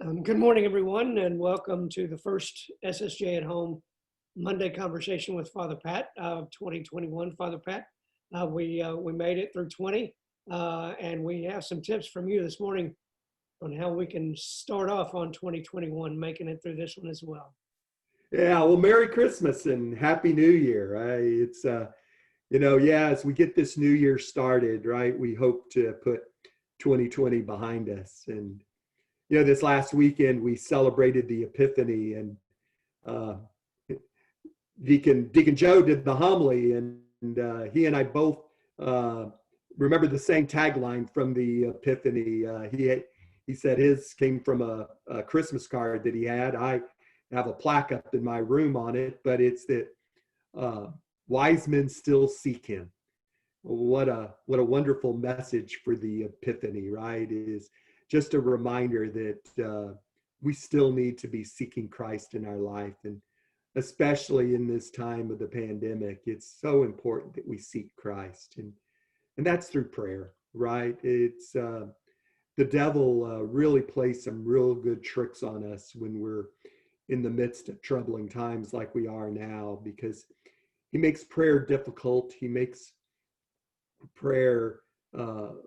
Good morning, everyone, and welcome to the first SSJ at Home Monday conversation with Father Pat of 2021. Father Pat, we made it through 20, and we have some tips from you this morning on how we can start off on 2021, making it through this one as well. Yeah, well, Merry Christmas and Happy New Year. As we get this new year started, right, we hope to put 2020 behind us. And, this last weekend we celebrated the Epiphany, and uh, Deacon Joe did the homily, and he and I both remember the same tagline from the Epiphany. He said his came from a Christmas card that he had. I have a plaque up in my room on it, but it's that wise men still seek him. What a wonderful message for the Epiphany, right? Is just a reminder that we still need to be seeking Christ in our life, and especially in this time of the pandemic, it's so important that we seek Christ, and that's through prayer, right? It's the devil really plays some real good tricks on us when we're in the midst of troubling times like we are now, because he makes prayer difficult. He makes prayer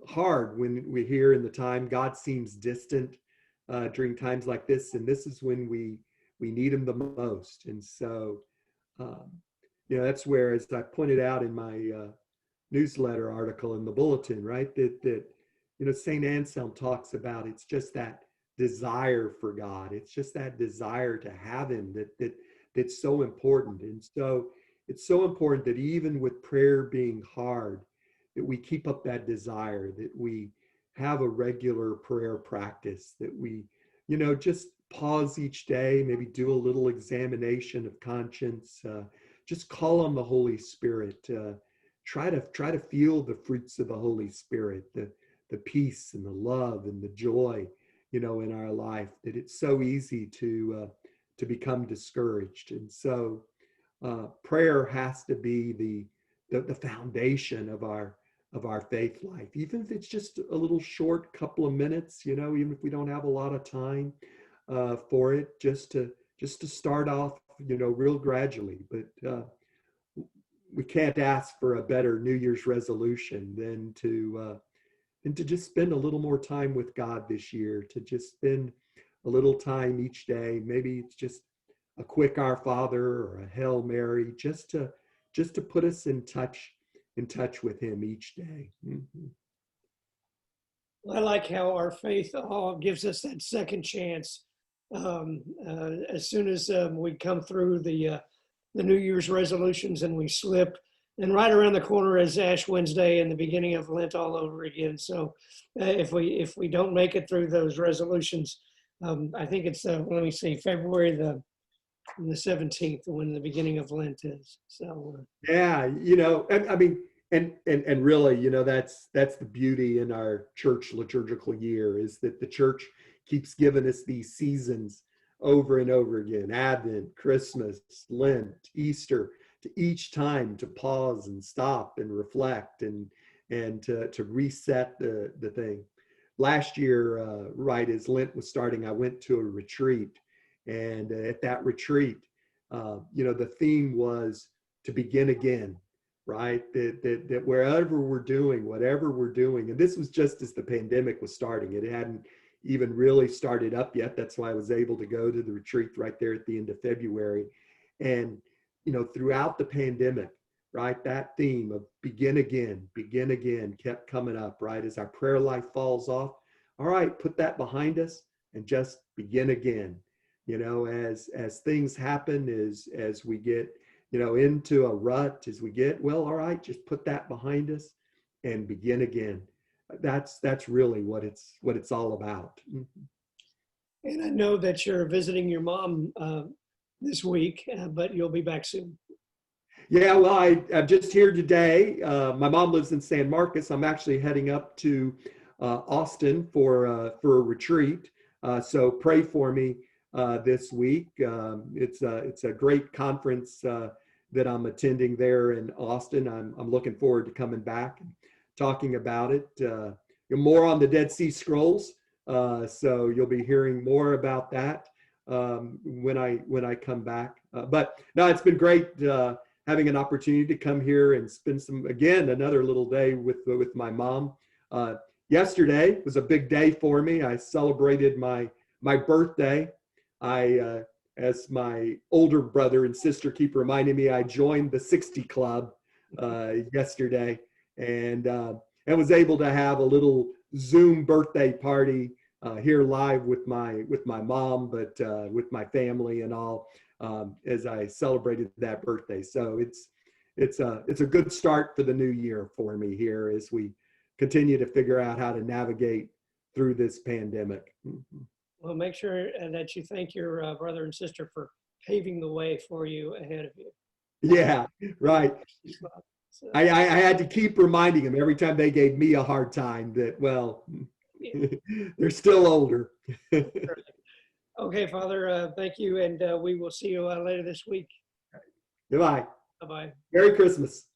hard when we hear in the time God seems distant during times like this, and this is when we need him the most. And so that's where, as I pointed out in my newsletter article in the bulletin, right, that St. Anselm talks about, it's just that desire for God. It's just that desire to have him that's so important. And so it's so important that even with prayer being hard, that we keep up that desire, that we have a regular prayer practice, that we, just pause each day, maybe do a little examination of conscience, just call on the Holy Spirit, try to feel the fruits of the Holy Spirit, the peace and the love and the joy, in our life, that it's so easy to become discouraged. And so prayer has to be the foundation of our faith life, even if it's just a little short couple of minutes, even if we don't have a lot of time for it, just to start off, real gradually. But we can't ask for a better New Year's resolution than to just spend a little more time with God this year, to just spend a little time each day. Maybe it's just a quick Our Father or a Hail Mary, just to put us in touch with him each day. Mm-hmm. I like how our faith gives us that second chance. As soon as we come through the New Year's resolutions and we slip, and right around the corner is Ash Wednesday and the beginning of Lent all over again. So if we don't make it through those resolutions, I think it's let me see, February the 17th when the beginning of Lent is. So yeah, I mean, and really, that's the beauty in our church liturgical year, is that the church keeps giving us these seasons over and over again: Advent, Christmas, Lent, Easter, to each time to pause and stop and reflect and to reset the thing. Last year, right as Lent was starting, I went to a retreat, and at that retreat, the theme was to begin again, right? That wherever we're doing, whatever we're doing, and this was just as the pandemic was starting. It hadn't even really started up yet. That's why I was able to go to the retreat right there at the end of February. And throughout the pandemic, right, that theme of begin again kept coming up, right? As our prayer life falls off, all right, put that behind us and just begin again. As things happen, as we get, into a rut, as we get, well, all right, just put that behind us and begin again. That's really what it's all about. And I know that you're visiting your mom this week, but you'll be back soon. Yeah, well, I'm just here today. My mom lives in San Marcos. I'm actually heading up to Austin for a retreat. So pray for me this week. It's a great conference that I'm attending there in Austin. I'm looking forward to coming back and talking about it. More on the Dead Sea Scrolls, So you'll be hearing more about that when I come back. But no, it's been great having an opportunity to come here and spend another little day with my mom. Yesterday was a big day for me. I celebrated my birthday. As my older brother and sister keep reminding me, I joined the 60 Club yesterday, and was able to have a little Zoom birthday party here live with my mom, but with my family and all, as I celebrated that birthday. So it's a good start for the new year for me here as we continue to figure out how to navigate through this pandemic. Well, make sure that you thank your brother and sister for paving the way for you ahead of you. Yeah, right. So, I had to keep reminding them every time they gave me a hard time that, well, yeah. they're still older. Okay, Father, thank you, and we will see you later this week. Goodbye. Bye-bye. Merry Christmas.